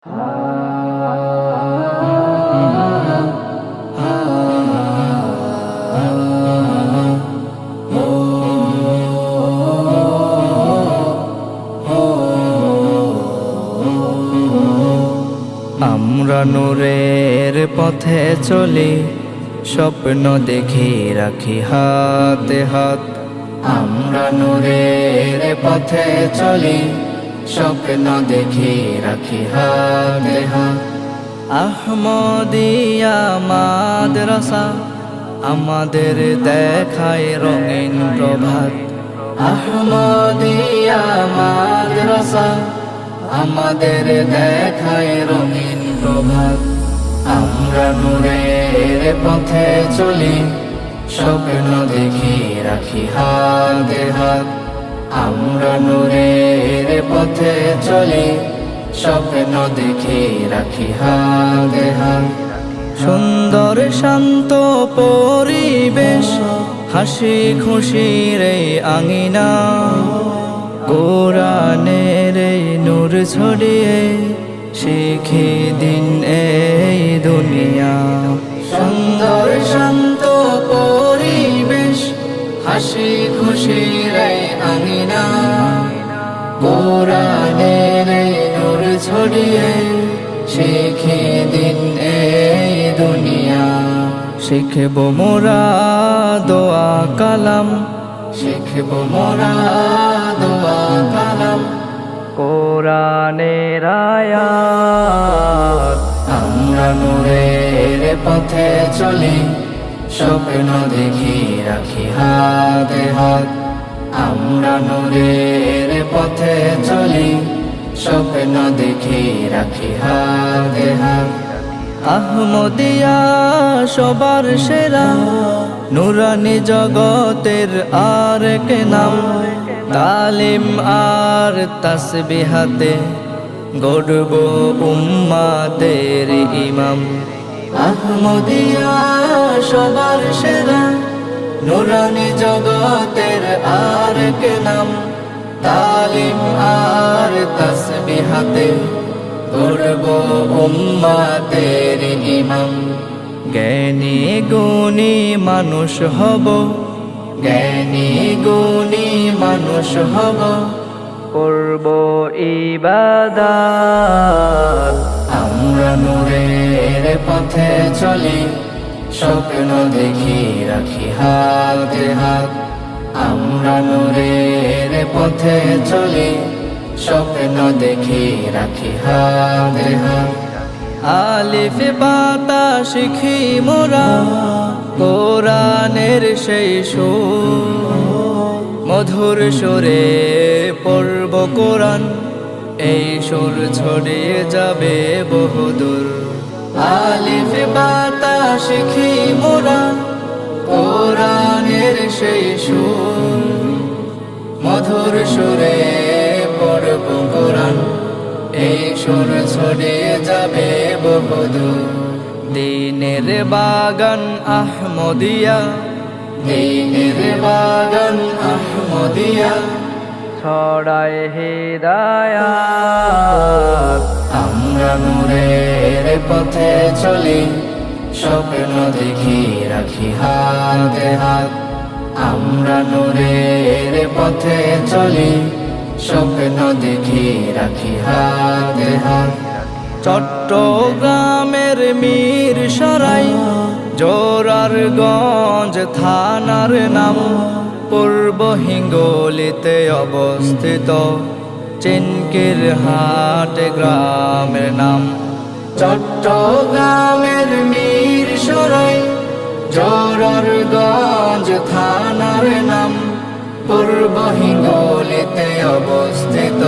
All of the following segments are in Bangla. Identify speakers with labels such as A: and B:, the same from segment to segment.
A: আমরা নূরের পথে চলি, স্বপ্ন দেখি রাখি হাতে হাত। আমরা নূরের পথে চলি, স্বপ্ন দেখি রাখি হাতে হাত। আহমদিয়া মাদ্রাসা আমাদের দেখায় রঙিন প্রভাত। আহমদিয়া মাদ্রাসা আমাদের দেখায় রঙিন প্রভাত। আমরা নূরের পথে চলি, স্বপ্ন দেখি রাখি হাতে হাত। আমরা নূরের পথে চলি, স্বপ্ন দেখি রাখি হাতে হাত। সুন্দর শান্ত পরিবেশ, হাসি খুশির এই আঙিনা, কোরআনের এই নূর ছড়িয়ে শিখি দিন এই দুনিয়া। সুন্দর শান্ত পরিবেশ, হাসি খুশির এই আঙিনা, কোরআনের এই নূর ছড়িয়ে শিখি দিন এই দুনিয়া। শিখব মোরা দোয়া কালাম, শিখব মোরা দোয়া কালাম, কোরআনের আয়াত। আমরা নূরের পথে চলি, স্বপ্ন দেখি রাখি হাতে হাত। আমরা নূরের পথে চলি, স্বপ্ন দেখি রাখি হাতে হাত। আহমদিয়া সবার সেরা, নুরানি জগতের আরেক নাম। তালিম আর তাসবিহাতে গড়ব উম্মাতের ইমাম। আহমদিয়া সবার সেরা, নুরানি জগতের আরেক নাম। তালিম আর তাসবিহাতে গড়ব উম্মাতের ইমাম। জ্ঞানী গুণী মানুষ হব, জ্ঞানী গুণী মানুষ হব, করব ইবাদত। আমরা নূরের পথে চলি, স্বপ্ন দেখি রাখি হাতে হাত। আমরা নূরের পথে চলি, স্বপ্ন দেখি রাখি হাতে হাত। আলিফ বাতা শিখি মোরা, কোরআনের সেই সুর, মধুর সুরে পড়ব কোরআন, এই সুর ছড়িয়ে যাবে বহুদূর। আলিফ বাতা শিখি মোরা, কোরআনের সেই সুর, মধুর সুরে পড়ব কোরআন, এই সুর ছড়িয়ে যাবে বহুদূর। দিনের বাগান আহমদিয়া, দিনের বাগান আহমদিয়া, ছড়ায় হিদায়াত। আমরা নূরের পথে চলি, স্বপ্ন দেখি রাখি হাতে হাত। আমরা নূরের পথে চলি, স্বপ্ন দেখি রাখি হাতে হাত। চট্টগ্রামের মিরসরাই জোরারগঞ্জ থানার নাম, পূর্ব হিঙ্গলিতে অবস্থিত চিনকির হাট গ্রামের নাম। চট্টগ্রামের মিরসরাই জোরারগঞ্জ থানার নাম, পূর্ব হিঙ্গলিতে অবস্থিত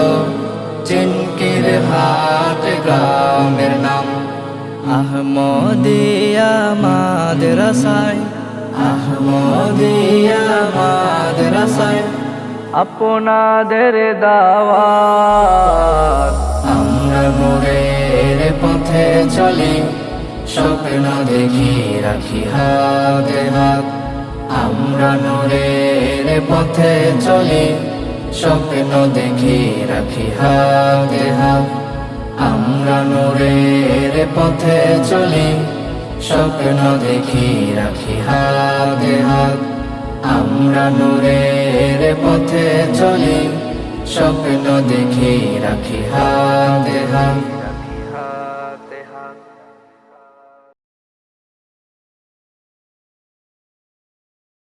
A: চিনকির হাট গ্রামের নাম। আহমদিয়া মাদ্রাসায়, আহমদিয়া মাদ্রাসায় আপনাদের দাওয়াত। আমরা নূরের পথে চলি, স্বপ্ন দেখি রাখি হাতে হাত। আমরা নূরের পথে চলি, স্বপ্ন দেখি রাখি হাতে হাত। আমরা পথে চলি স্বপ্ন দেখি রাখি হাতে হাত আমরা নূরের পথে চলি স্বপ্ন দেখি রাখি হাতে হাত